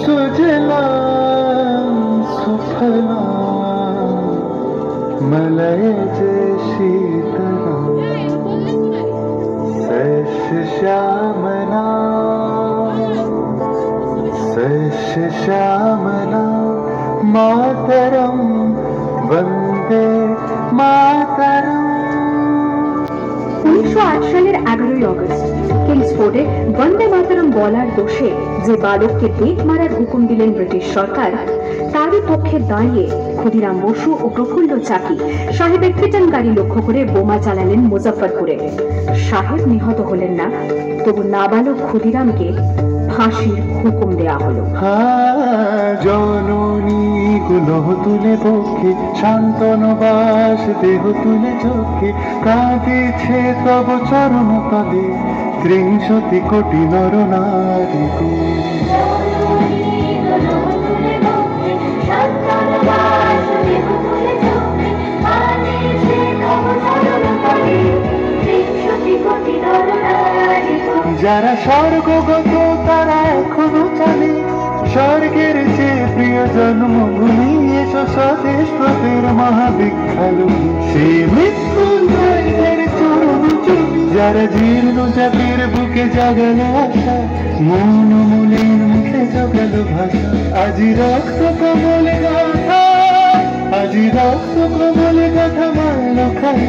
सुजला Suphala Malay जैसी तरह सश श्यामला सश श्यामला मातरम वंदे मातरम। 1908 সালের 11ই অগস্ট কিংসফোর্ডে বন্দে মাতরম বলার দোষে যে বালককে পেট মারার হুকুম দিলেন ব্রিটিশ সরকার, তারই পক্ষে দাঁড়িয়ে ক্ষুদিরাম বসু ও প্রফুল্ল চাকি সাহেবের ফিটন গাড়ি লক্ষ্য করে বোমা চালালেন মুজফ্ফরপুরে। সাহেব নিহত হলেন না, তবু নাবালক ক্ষুদিরামকে ফাঁসির হুকুম দেয়া হলো। জননী গুলহ তুলে পক্ষে শান্তনবাস দেহ তুলে চোখে কাঁদিছে তব চরণ তলে 63 কোটি নর নারী। যারা স্বর্গগত তারা এখনো চলে স্বর্গের যে প্রিয় জন্মভূমি, এসো স্বদেশ প্রতের মহাবিখ্যাত সে মৃত্যুঞ্জয়ের চরণ চুমি। যারা জীর্ণ জাতির বুকে জাগালো আশা, মন মনের মুখে জগালো ভাষা, আজি রক্ত কমলে গাথা, আজি রক্ত কমলে গাথা মারল খায়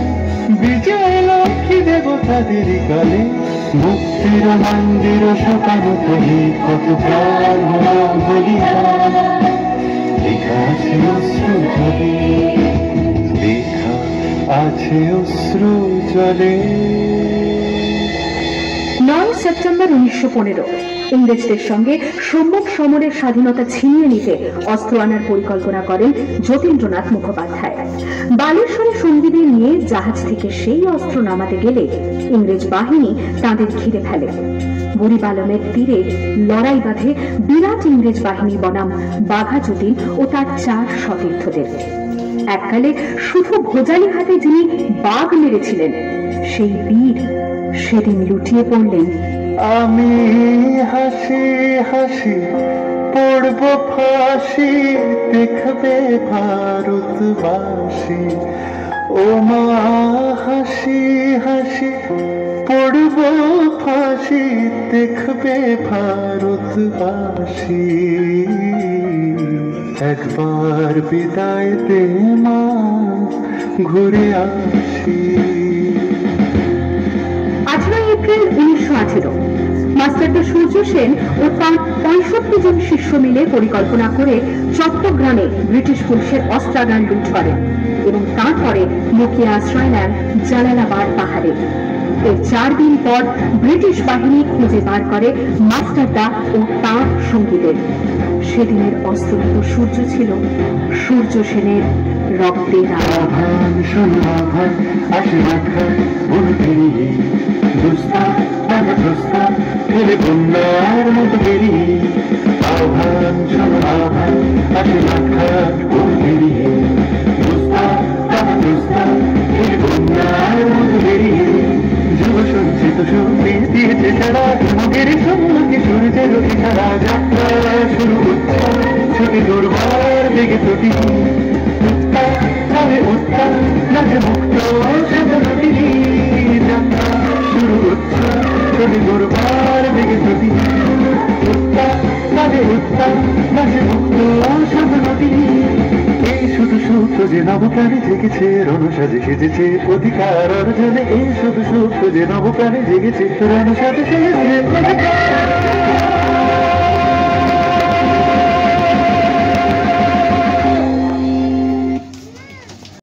বিজয় লক্ষ্মী দেবতাদের কালে। মুক্তির মন্দির শুকানো তলে কত প্রাণ বলিদান, লেখা আছে অশ্রু জলে, লেখা আছে অশ্রু জলে। 9 সেপ্টেম্বর 1915 ইংরেজদের সঙ্গে সম্মুখ সমরের স্বাধীনতা ছিনিয়ে নিতে অস্ত্র আনার পরিকল্পনা করেন যতীন্দ্রনাথ মুখোপাধ্যায়। বালেশ্বরে সঙ্গীদের নিয়ে জাহাজ থেকে সেই অস্ত্র নামাতে গেলে ইংরেজ বাহিনী তাদের ঘিরে ফেলে। বুড়িবালমের তীরে লড়াই বাঁধে বিরাট ইংরেজ বাহিনী বনাম বাঘা যতীন ও তার 4 সতীর্থদের। এককালে শুধু ভোজালি হাতে যিনি বাঘ মেরেছিলেন, সেই বীর সেদিন লুটিয়ে পড়লেন। আমি হাসি হাসি পড়ব ফাঁসি, দেখবে ভারতবাসী। ও মা হাসি হাসি পড়ব ফাঁসি, দেখবে ভারতবাসী। একবার বিদায় দে মা, ঘুরে আসি। 18 এপ্রিল 1918 মাস্টারদা সূর্য সেন ও তার 65 জন শিষ্য মিলে পরিকল্পনা করে চট্টগ্রামে ব্রিটিশ পুলিশের অস্ত্রাগার লুট করেন এবং তারপরে লুকিয়ে আশ্রয় নেন জালালাবাদ পাহাড়ে। এর 4 দিন পর ব্রিটিশ বাহিনী খুঁজে বার করে মাস্টারদা ও তার সঙ্গীদের। সেদিনের অস্তমিত সূর্য ছিল সূর্য সেনের রক্তের আভান, সোনাভান আসে রাখায় উল্টেরিয়ে দুস্তা দুস্তা ফেলে বন্যার মতো বেরিয়ে। আভান সোনাভান আসে রাখায় উল্টেরিয়ে দুস্তা দুস্তা ফেলে বন্যার মতো বেরিয়ে। যুব সঞ্চিত শক্তি দিয়েছে সারা মুখের সম্মুখে সূর্যের ইশারা। যাত্রা শুরু হচ্ছে ছুটি দুর্বার বেগে ছুটি, নাচে মুক্ত সাধনতিনি। যাত্রা শুরু হচ্ছে ছুটি দুর্বার বেগে ছুটি, নাচে মুক্ত সাধনতিনি। এই শুধু সূত্র যে নবপ্রাণে জেগেছে, রণসাজে সেজেছে অধিকার অর্জনে। এই শুধু সূত্র যে নবপ্রাণে জেগেছে, রণসাজে সেজেছে অধিকার।